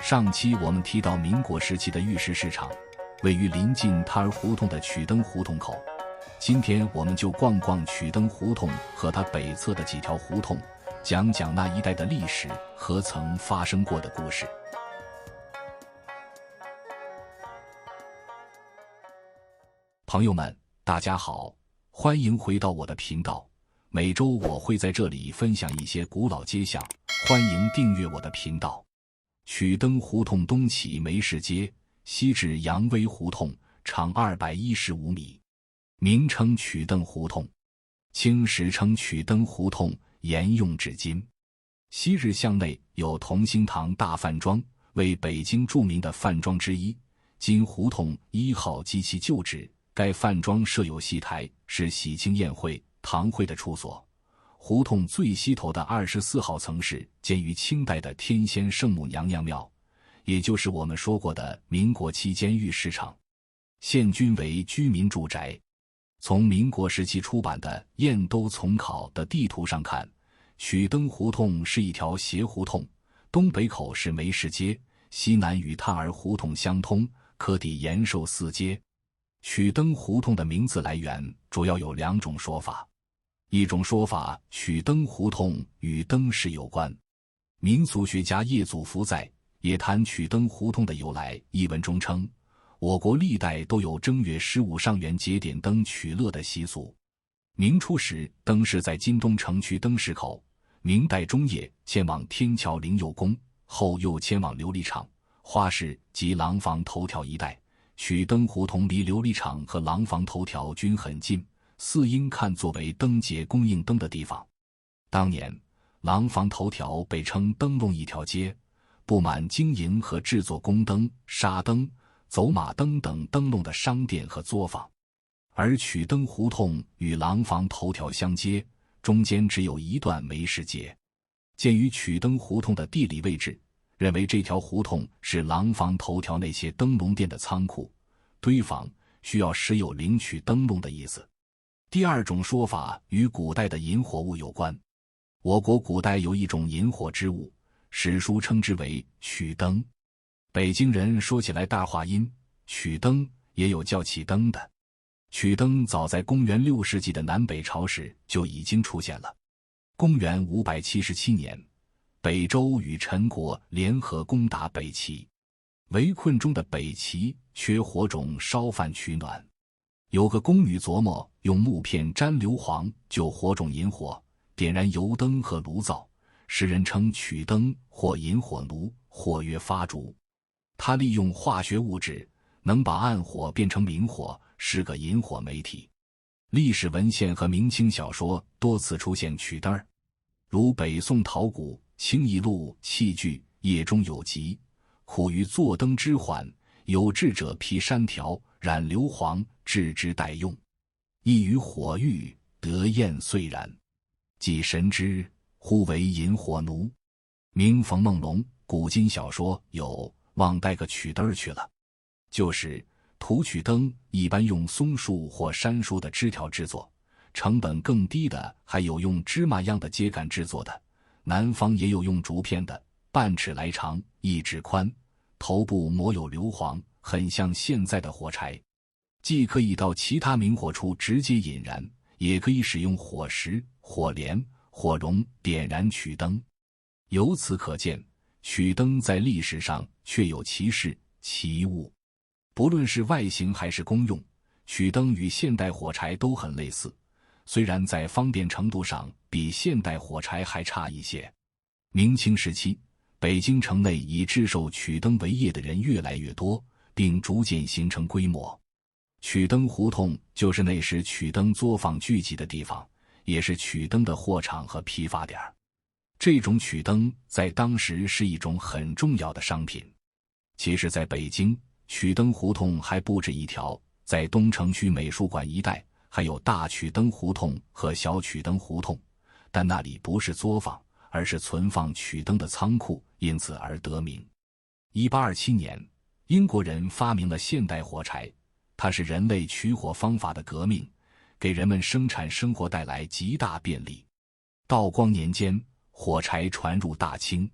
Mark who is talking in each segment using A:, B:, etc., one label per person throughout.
A: 上期我们提到民国时期的玉石市场，位于临近塔儿胡同的曲灯胡同口。今天我们就逛逛曲灯胡同和它北侧的几条胡同，讲讲那一带的历史和曾发生过的故事。朋友们，大家好，欢迎回到我的频道。每周我会在这里分享一些古老街巷，欢迎订阅我的频道。曲灯胡同东起梅市街，西至扬威胡同，长215米，名称曲灯胡同，清时称曲灯胡同，沿用至今。昔日巷内有同心堂大饭庄，为北京著名的饭庄之一。今胡同1号及其旧址，该饭庄设有戏台，是喜庆宴会、堂会的处所。胡同最西头的24号层是建于清代的天仙圣母娘娘庙，也就是我们说过的民国期间玉石厂，现均为居民住宅。从民国时期出版的《燕都丛考》的地图上看，曲灯胡同是一条斜胡同，东北口是梅市街，西南与塔儿胡同相通，可抵延寿寺街。曲灯胡同的名字来源主要有2种说法。一种说法，曲灯胡同与灯饰有关。民俗学家叶祖福在《也谈曲灯胡同的由来》一文中称，我国历代都有正月15上元节点灯取乐的习俗。明初时，灯饰在今东城区灯市口；明代中叶迁往天桥灵佑宫，后又迁往琉璃厂、花市及廊坊头条一带。曲灯胡同离琉璃厂和廊坊头条均很近，似应看作为灯节供应灯的地方。当年廊坊头条被称灯笼一条街，布满经营和制作宫灯、纱灯、走马灯等灯笼的商店和作坊。而曲灯胡同与廊坊头条相接，中间只有一段梅市街。鉴于曲灯胡同的地理位置，认为这条胡同是廊坊头条那些灯笼店的仓库、堆房，需要时有领取灯笼的意思。第2种说法与古代的引火物有关。我国古代有一种引火之物，史书称之为曲灯。北京人说起来大话音，曲灯也有叫起灯的。曲灯早在公元6世纪的南北朝时就已经出现了。公元577年，北周与陈国联合攻打北齐，围困中的北齐缺火种烧饭取暖。有个宫女琢磨用木片沾硫磺就火种引火，点燃油灯和炉灶，时人称曲灯或引火炉，或曰发烛。他利用化学物质能把暗火变成明火，是个引火媒体。历史文献和明清小说多次出现曲灯，如北宋陶谷《清异录》器具页中有集，苦于作灯之缓，有志者披山条，染硫磺，置之待用，亦于火遇，得焰遂燃，既神之，忽为引火奴。明冯梦龙古今小说有忘带个曲灯去了，就是土曲灯一般用松树或杉树的枝条制作，成本更低的还有用芝麻样的秸秆制作的，南方也有用竹片的，半尺来长，1指宽，头部抹有硫磺，很像现在的火柴。既可以到其他明火处直接引燃，也可以使用火石、火镰、火绒点燃曲灯。由此可见，曲灯在历史上确有其事其物。不论是外形还是功用，曲灯与现代火柴都很类似，虽然在方便程度上比现代火柴还差一些。明清时期，北京城内以制售曲灯为业的人越来越多，并逐渐形成规模。曲灯胡同就是那时曲灯作坊聚集的地方，也是曲灯的货场和批发点。这种曲灯在当时是一种很重要的商品。其实在北京，曲灯胡同还不止一条，在东城区美术馆一带还有大曲灯胡同和小曲灯胡同，但那里不是作坊，而是存放曲灯的仓库，因此而得名。1827年，英国人发明了现代火柴，它是人类取火方法的革命，给人们生产生活带来极大便利。道光年间，火柴传入大清，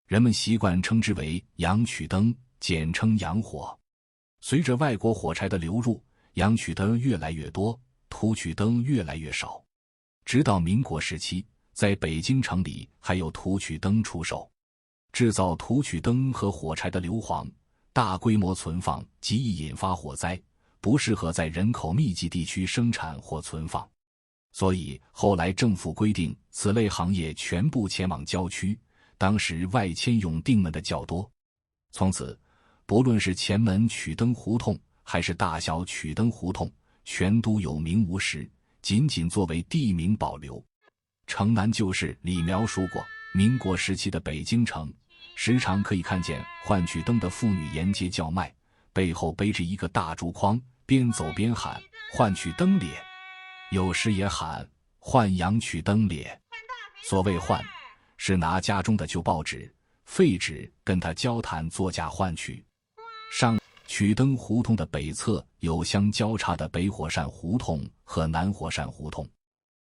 A: 人们习惯称之为洋曲灯，简称洋火。随着外国火柴的流入，洋曲灯越来越多，土曲灯越来越少。直到民国时期，在北京城里还有土曲灯出售。制造土曲灯和火柴的硫磺大规模存放极易引发火灾，不适合在人口密集地区生产或存放。所以后来政府规定此类行业全部前往郊区，当时外迁永定门的较多。从此，不论是前门曲灯胡同还是大小曲灯胡同，全都有名无实，仅仅作为地名保留。城南旧事里描述过民国时期的北京城，时常可以看见换曲灯的妇女沿街叫卖，背后背着一个大竹筐，边走边喊换曲灯咧，有时也喊换洋曲灯咧。所谓换，是拿家中的旧报纸、废纸跟他交谈作价换取。上曲灯胡同的北侧有相交叉的北火扇胡同和南火扇胡同。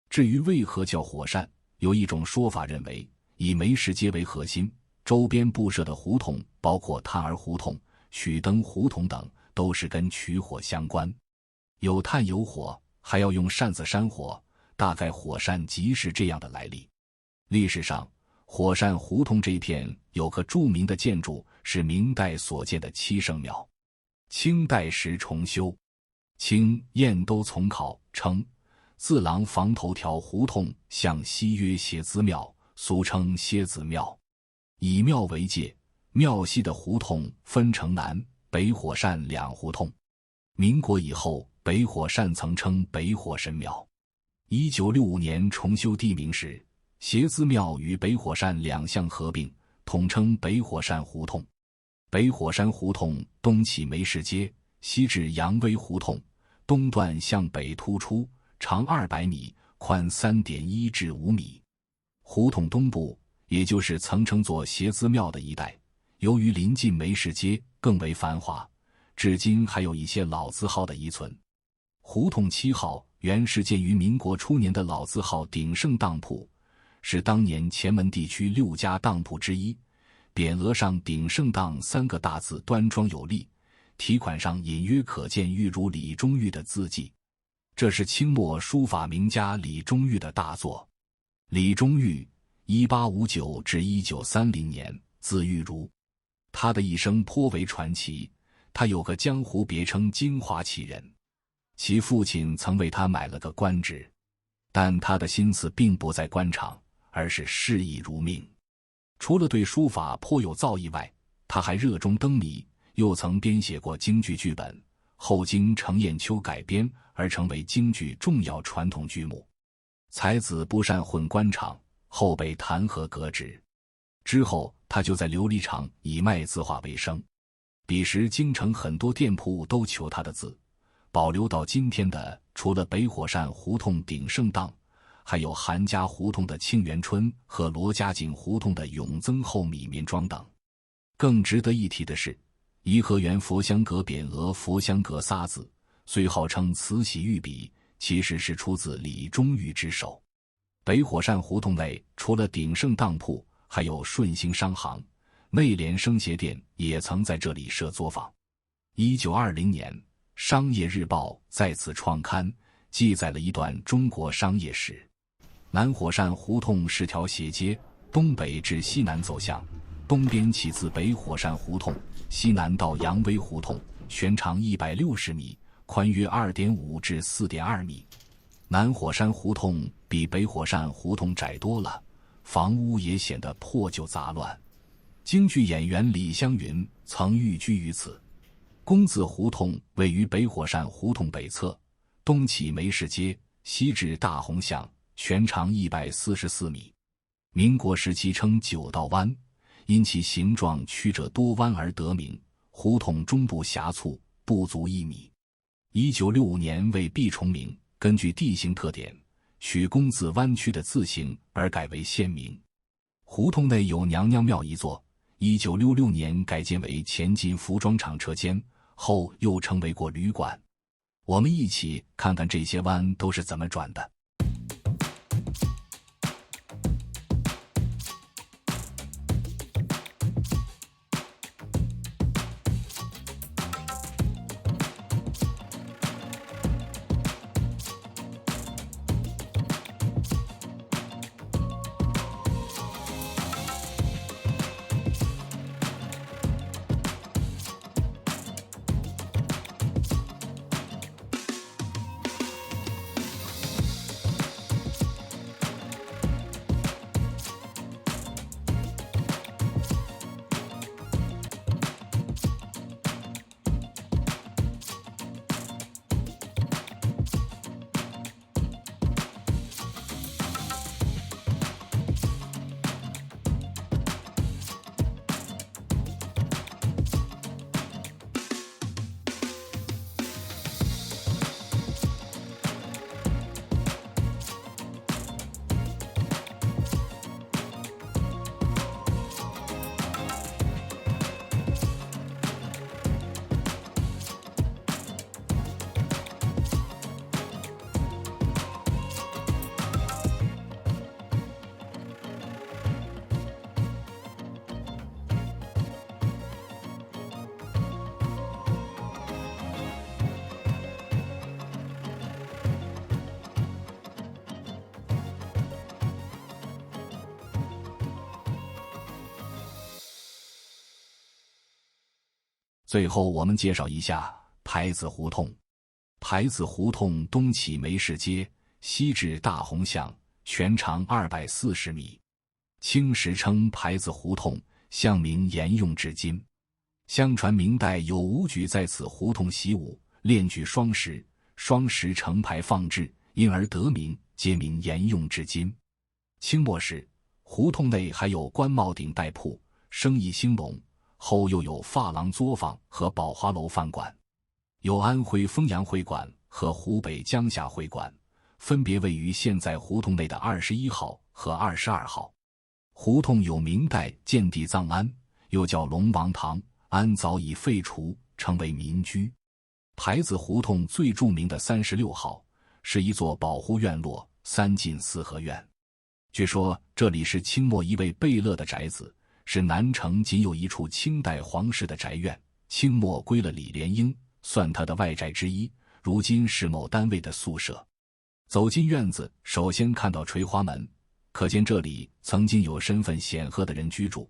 A: 至于为何叫火扇，有一种说法认为，以梅市街为核心，周边布设的胡同包括炭儿胡同、曲灯胡同等，都是跟取火相关。有炭有火，还要用扇子扇火，大概火扇即是这样的来历。历史上，火扇胡同这一片有个著名的建筑，是明代所建的七圣庙，清代时重修。清燕都从考称自廊房头条胡同向西曰歇资庙，俗称歇子庙。以庙为界，庙西的胡同分成南北火扇两胡同。民国以后，北火扇曾称北火神庙。1965年重修地名时，歇资庙与北火扇两项合并，统称北火扇胡同。北火山胡同东起梅市街，西至扬威胡同，东段向北突出，长200米，宽3.1至5米。胡同东部，也就是曾称作歇资庙的一带，由于临近梅市街，更为繁华，至今还有一些老字号的遗存。胡同7号原是建于民国初年的老字号鼎盛当铺，是当年前门地区6家当铺之一，匾额上鼎盛当3个大字端庄有力，题款上隐约可见玉如李中玉的字迹。这是清末书法名家李中玉的大作。李中玉1859至1930年，字玉如。他的一生颇为传奇，他有个江湖别称京华奇人。其父亲曾为他买了个官职，但他的心思并不在官场，而是视艺如命。除了对书法颇有造诣外，他还热衷灯谜，又曾编写过京剧剧本，后经程砚秋改编而成为京剧重要传统剧目。才子不善混官场，后被弹劾革职。之后他就在琉璃厂以卖字画为生。彼时京城很多店铺都求他的字，保留到今天的除了北火扇胡同鼎盛当，还有韩家胡同的庆元春和罗家井胡同的永增厚米面庄等。更值得一提的是，颐和园佛香阁匾额佛香阁仨字，虽号称慈禧御笔，其实是出自李中玉之手。北火扇胡同内除了鼎盛当铺，还有顺兴商行、内联生鞋店也曾在这里设作坊。1920年，商业日报在此创刊，记载了一段中国商业史。南火扇胡同是条斜街，东北至西南走向，东边起自北火扇胡同，西南到扬威胡同，全长160米，宽约2.5至4.2米。南火山胡同比北火扇胡同窄多了，房屋也显得破旧杂乱。京剧演员李香云曾寓居于此。公子胡同位于北火扇胡同北侧，东起梅市街，西至大红巷，全长144米。民国时期称九道湾，因其形状曲折多弯而得名。胡同中部狭促，不足1米。1965年为避重名，根据地形特点，取公子湾区的字形而改为县名。胡同内有娘娘庙一座，1966年改建为前进服装厂车间，后又成为过旅馆。我们一起看看这些弯都是怎么转的。最后我们介绍一下牌子胡同。牌子胡同东起梅市街，西至大红巷，全长240米。清时称牌子胡同，巷名沿用至今。相传明代有武举在此胡同习武，练举双石，双石成牌放置，因而得名，街名沿用至今。清末时，胡同内还有官帽顶带铺，生意兴隆，后又有发廊作坊和宝华楼饭馆，有安徽丰阳会馆和湖北江夏会馆，分别位于现在胡同内的21号和22号。胡同有明代建地藏庵，又叫龙王堂，庵早已废除，成为民居。牌子胡同最著名的36号是一座保护院落，3进4合院。据说这里是清末一位贝勒的宅子，是南城仅有一处清代皇室的宅院，清末归了李莲英，算他的外宅之一，如今是某单位的宿舍。走进院子，首先看到垂花门，可见这里曾经有身份显赫的人居住。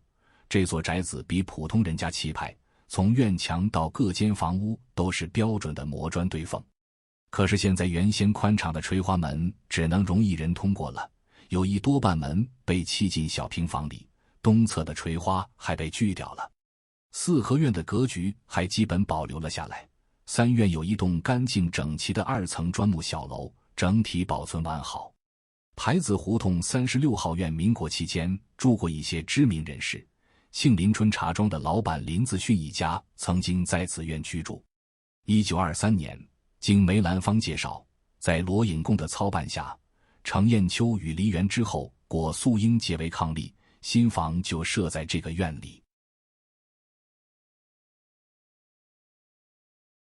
A: 这座宅子比普通人家气派，从院墙到各间房屋都是标准的磨砖对缝。可是现在原先宽敞的垂花门只能容一人通过了，有一多半门被砌进小平房里，东侧的垂花还被锯掉了。4合院的格局还基本保留了下来，3院有一栋干净整齐的2层砖木小楼，整体保存完好。牌子胡同36号院民国期间住过一些知名人士，杏林春茶庄的老板林子训一家曾经在此院居住。1923年，经梅兰芳介绍，在罗隐贡的操办下，程砚秋与梨园之后果素英结为伉俪，新房就设在这个院里。